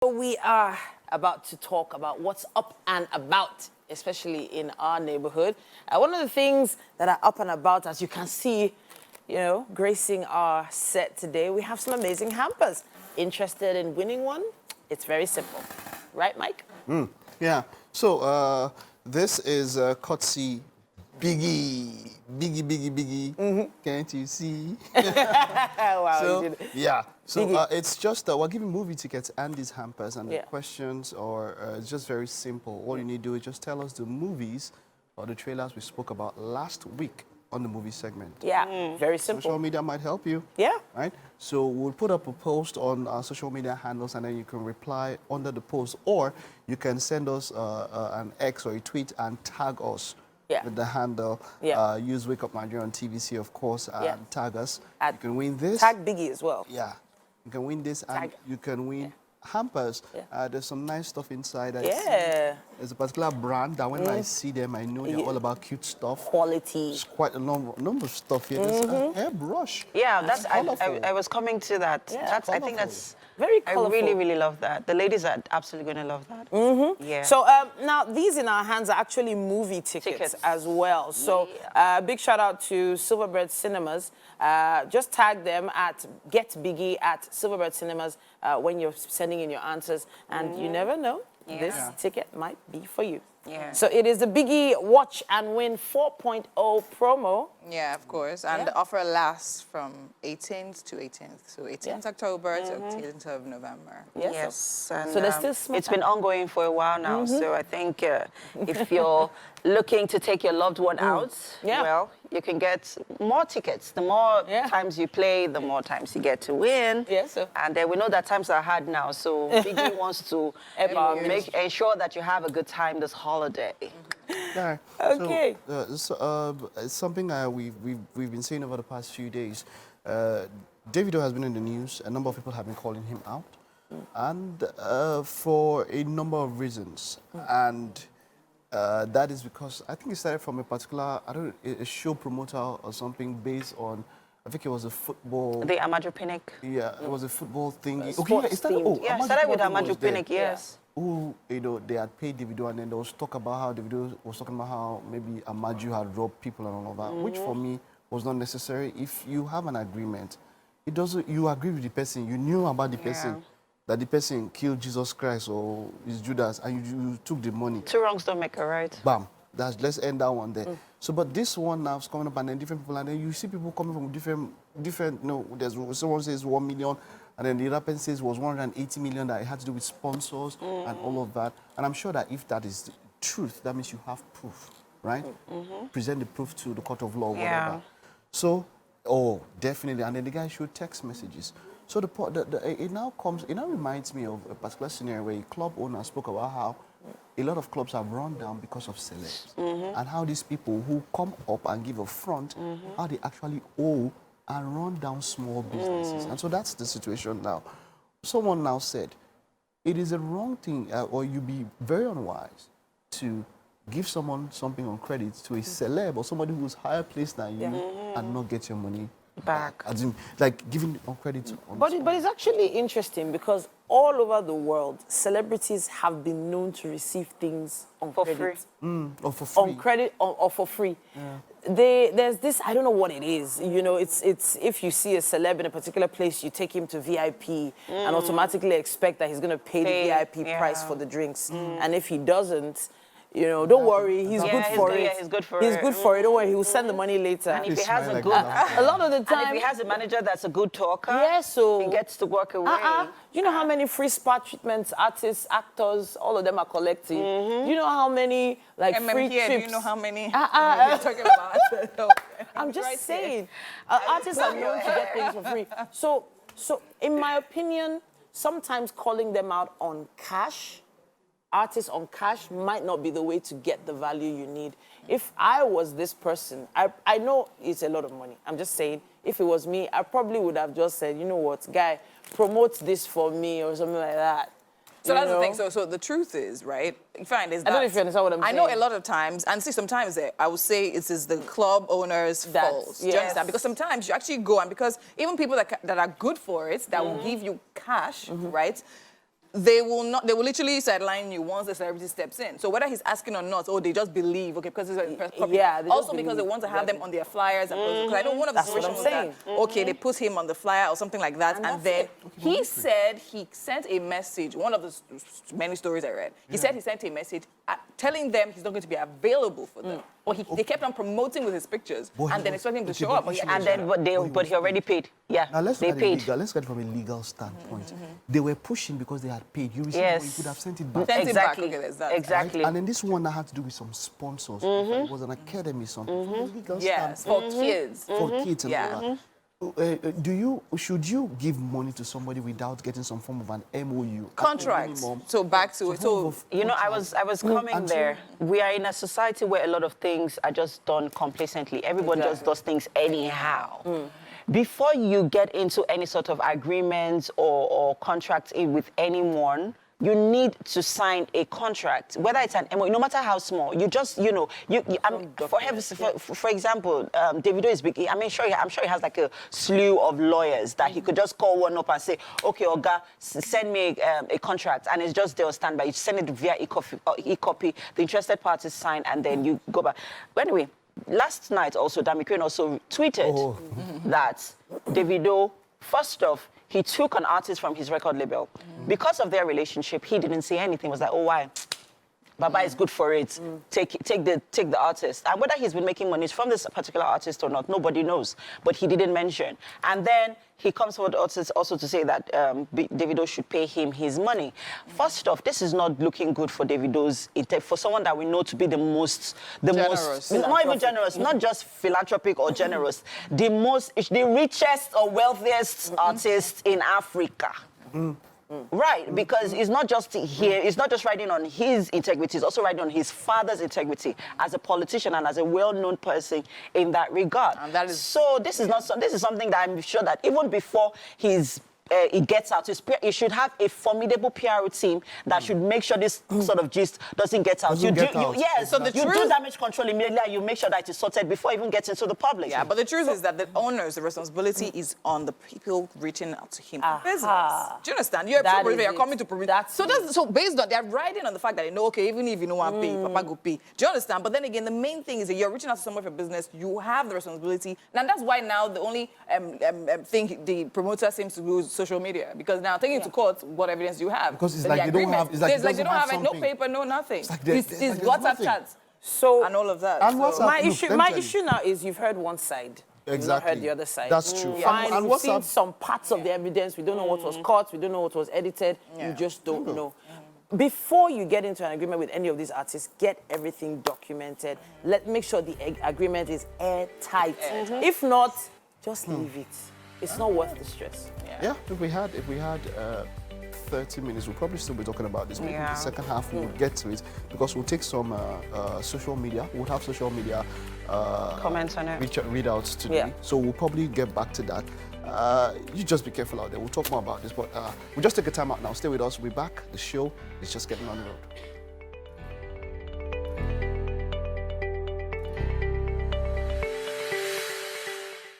We are about to talk about what's up and about, especially in our neighborhood. One of the things that are up and about, as you can see, gracing our set today, we have some amazing hampers. Interested in winning one? It's very simple. Right, Mike? Yeah. So this is courtesy Biggie. Can't you see? Wow, so, you did it. yeah. So it's just, we're giving movie tickets and these hampers, and the questions are it's just very simple. All you need to do is just tell us the movies or the trailers we spoke about last week on the movie segment. Yeah, very simple. Social media might help you. Yeah. Right? So we'll put up a post on our social media handles, and then you can reply under the post, or you can send us an X or a tweet and tag us. With the handle, use Wake Up Nigeria on TVC, of course, and tag us. You can win this. Tag Biggie as well. Yeah. You can win this, and you can win hampers. There's some nice stuff inside. There's a particular brand that when I see them, I know they're all about cute stuff. Quality. There's quite a number of stuff here. There's a hairbrush. Yeah, that's I was coming to that. Yeah, I think that's very colorful. I really love that. The ladies are absolutely going to love that. Yeah. So now these in our hands are actually movie tickets as well. So big shout out to Silverbird Cinemas. Just tag them at Get Biggie at Silverbird Cinemas when you're sending in your answers, and you never know, this ticket might be for you. Yeah. So it is the Biggie Watch and Win 4.0 promo. Yeah, of course. And the offer lasts from 18th to 18th. So 18th October to 18th of November. Yes. And, so there's still it's been ongoing for a while now. So I think if you're looking to take your loved one out, well, you can get more tickets. The more times you play, the more times you get to win. And we know that times are hard now. So Biggie wants to ensure that you have a good time this holiday. Yeah. Okay. So, it's something we've been saying over the past few days. Davido has been in the news. A number of people have been calling him out, and for a number of reasons. And that is because I think it started from a particular, a show promoter or something based on, I think it was a football. The Amadou Pinnick. Yeah, it was a football thing. It started with Amadou Pinnick, yes. Who, they had paid Davido, and then there was talk about how Davido was talking about how maybe Amadou had robbed people and all of that, which for me was not necessary. If you have an agreement, it doesn't, you agree with the person, you knew about the person, that the person killed Jesus Christ or is Judas, and you took the money. Two wrongs don't make a right. Bam. Let's end that one there. So, but this one now is coming up, and then different people, and then you see people coming from different, there's someone says 1 million, and then the other person says it was 180 million, that it had to do with sponsors and all of that. And I'm sure that if that is the truth, that means you have proof, right? Present the proof to the court of law or whatever. So, definitely. And then the guy showed text messages. So it now reminds me of a particular scenario where a club owner spoke about how a lot of clubs have run down because of celebs, and how these people who come up and give a front, how they actually owe and run down small businesses. And so that's the situation now. Someone now said, it is a wrong thing, or you'd be very unwise to give someone something on credit to a celeb or somebody who's higher placed than you and not get your money back. As in, like giving on credit. But it's actually interesting because all over the world, celebrities have been known to receive things on for credit. free. Or for free. On credit or for free. There's this, I don't know what it is. It's if you see a celeb in a particular place, you take him to VIP and automatically expect that he's going to pay the VIP price for the drinks. And if he doesn't, don't worry, he's good for it. He's good for it. He's good for it. Don't worry, he will send the money later. And if he has a good, a lot of the time, and if he has a manager that's a good talker, so he gets to work away. You know how many free spa treatments artists, actors, all of them are collecting? You know how many free trips? Do you know how many you're talking about? I'm just saying, artists are known to get things for free. So in my opinion, sometimes calling them out on cash, artists on cash, might not be the way to get the value you need. If I was this person, I know it's a lot of money. I'm just saying, if it was me, I probably would have just said, you know what, guy, promote this for me or something like that. So that's the thing. So the truth is, right? Fine. Is that, I don't know if you understand what I'm saying. I know a lot of times, and see, sometimes I would say it is the club owner's fault. Do you understand? Because sometimes you actually go, and because even people that are good for it, that will give you cash, right? they will literally sideline you once the celebrity steps in. So whether he's asking or not, or they just believe, okay, because it's popular. Yeah, they also just because they want to have them on their flyers. Because I know one of the That's what situations I'm was that, okay, they put him on the flyer or something like that, and then he said he sent a message, one of the many stories I read, he said he sent a message telling them he's not going to be available for them. Or they kept on promoting with his pictures, and then expecting him to show up. But he already paid. Yeah, now let's they paid. Let's get it from a legal standpoint. They were pushing because they had paid. You received Yes. you could have sent it back. Sent it back. Exactly. Okay, there's that. Exactly. Right? And then this one that had to do with some sponsors. It was an academy, something. From a legal Yes, standpoint. for kids. For kids and Yeah. all that. Should you give money to somebody without getting some form of an MOU? Contract. So back to it. So You know, I was coming there. We are in a society where a lot of things are just done complacently. Everyone just does things anyhow. Before you get into any sort of agreement or contract with anyone, you need to sign a contract, whether it's an MOU, no matter how small. You just, for example, Davido is big. I'm sure he has like a slew of lawyers that he could just call one up and say, okay, Oga, send me a contract, and it's just there on standby. You send it via e-copy. The interested parties sign, and then you go back. But anyway, last night also, Damikren also tweeted that Davido, first off, he took an artist from his record label. Because of their relationship, he didn't say anything. He was like, oh, why? Baba is good for it. Take the artist. And whether he's been making money from this particular artist or not, nobody knows. But he didn't mention. And then he comes forward also to say that Davido should pay him his money. First off, this is not looking good for Davido's, for someone that we know to be the most, not even generous, not just philanthropic or generous, the richest or wealthiest artist in Africa. Right, because it's not just here, it's not just riding on his integrity, it's also riding on his father's integrity as a politician and as a well-known person in that regard. And that is... So this is something that I'm sure that even before it gets out, he should have a formidable PR team that should make sure this sort of gist doesn't get out. Yes, so you do damage control immediately and you make sure that it's sorted before it even gets into the public. Yeah, but the truth is that the owners, the responsibility is on the people reaching out to him for business. Do you understand? You're coming to promote. So based on, they're riding on the fact that they know, okay, even if you don't want to pay, Papa go pay. Do you understand? But then again, the main thing is that you're reaching out to someone for business, you have the responsibility. And that's why now the only thing the promoter seems to do is social media, because now taking it to court, what evidence do you have? Because it's like they don't have, they don't have no paper, no nothing. It's WhatsApp chats. So and all of that. And so. my issue now is you've heard one side. Exactly. You've not heard the other side. That's true. Fine, And we've seen some parts of the evidence. We don't know what was cut. We don't know what was edited. You just don't know. Before you get into an agreement with any of these artists, get everything documented. Make sure the agreement is airtight. If not, just leave it. It's not worth the stress. Yeah, if we had 30 minutes, we'll probably still be talking about this. Maybe in the second half we'll get to it, because we'll take some social media. We'll have social media comments on it. Readouts today. Yeah. So we'll probably get back to that. You just be careful out there. We'll talk more about this, but we'll just take a time out now. Stay with us. We'll be back. The show is just getting on the road.